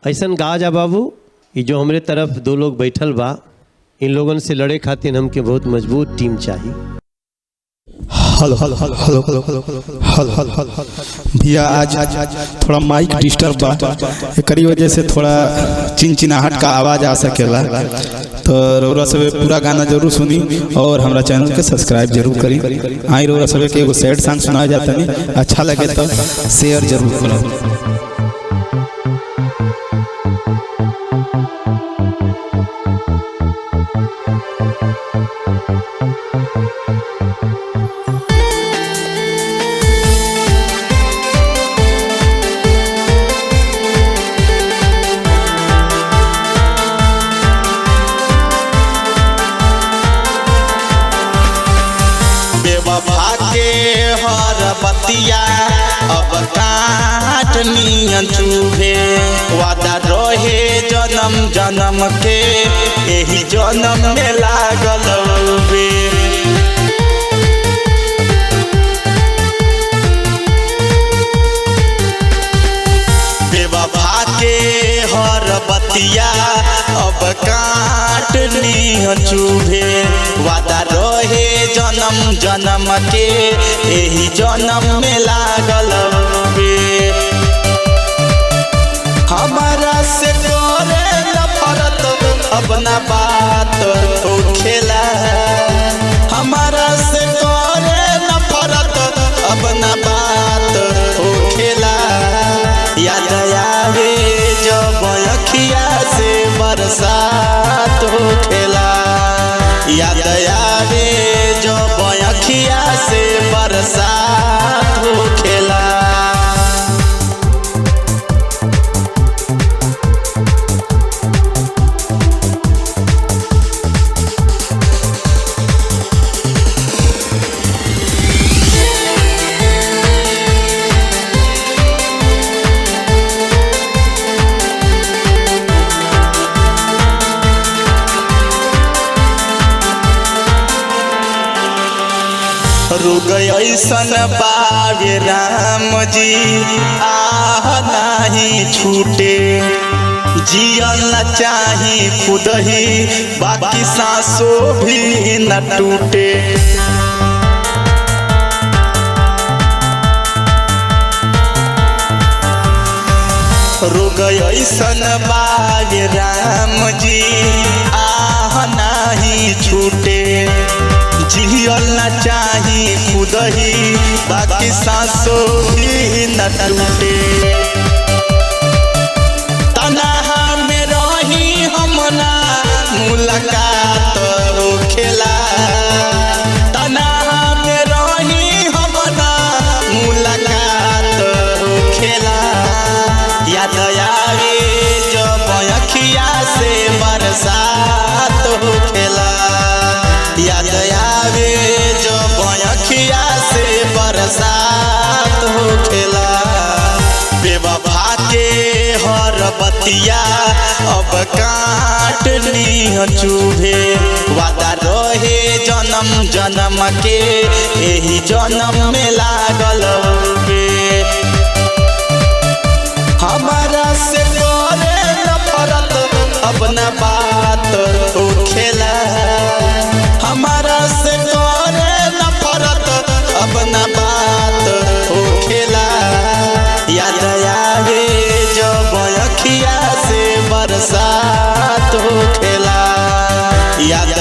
ऐसा गा जा बाबू, ये जो हमरे तरफ दो लोग बैठल बा, इन लोगन से लड़े खातिर हमके बहुत मजबूत टीम चाहिए। Hello hello hello hello hello hello hello hello hello भैया, आज थोड़ा माइक डिस्टर्ब बा, एकरी वजह से थोड़ा चिनचिनाहट का आवाज़ आ सकेला। तो रउरा सब पूरा गाना जरूर सुनी और हमारा चैनल के सब्सक्राइब जरूर करी। आई रउरा सब के एगो सैड सॉन्ग सुनाया जाता नहीं, अच्छा लगे तो शेयर जरूर करो। हर बतिया अब काट नियन चुभे, वादा रहे जन्म जन्म के यही जन्म में लागल बे। बेवफा के हर बतिया अब काट नियन चुभे, वादा रहे जन्म जन्म के यही जन्म में लागल बे। हमारा से करे नफरत अब ना बात हो खेला, हमारा से करे नफरत अब ना बात हो खेला। याद आवे जब अखिया से बरसात हो खेला, याद आवे जब अखिया से बरसात हो खेला। रुग ऐसन बावे राम जी आह नहीं छूटे, जियल न चाही खुद ही बाकी सांसों भी न टूटे। रुग ऐसन बावे राम जी आह नहीं छूटे, जियल न चाही खुद ही बाकी सांसों भी न टूटे। तन्हा में रही हम ना मुलाकात हो खेला, तन्हा में रही हम ना मुलाकात हो खेला। याद आवे जब अखिया से बरसात हो खेला, याद आवे जब अखिया से बरसात हो खेला। बेवफा के हर बतिया अब काट नियन चुभे, वादा रहे जन्म जन्म के यही जन्म में लागल बे। हमारा से करे नफरत अब ना बात हो खेला, हमारा से करे नफरत अब ना बात हो खेला। याद आवे जब अखिया से बरसात हो खेला, याद